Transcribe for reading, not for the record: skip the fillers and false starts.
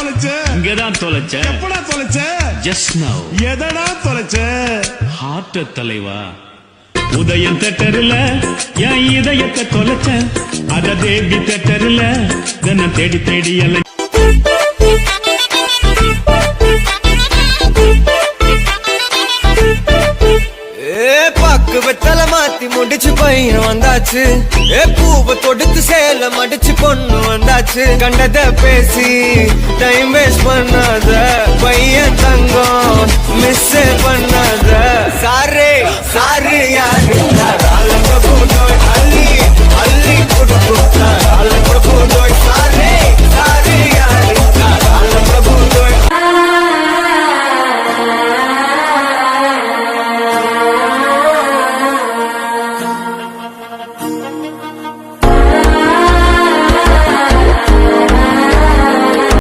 தொலைச்ச? இங்கதான் தொலைச்ச. எப்படா தொலைச்ச? Just now. எதடா தொலைச்ச? ஹார்ட் தலைவா. உதயம் தேட்டர்ல என் இதயத்தை தொலைச்ச. அத தேவி தேட்டர்ல தினம் தேடி தேடி எல்லாம் வெத்தல மாத்தி முடிச்சு பையன் வந்தாச்சு. பூவை தொடுத்து சேல மடிச்சு பொண்ணு வந்தாச்சு. கண்டத பேசி டைம் வேஸ்ட் பண்ணாத.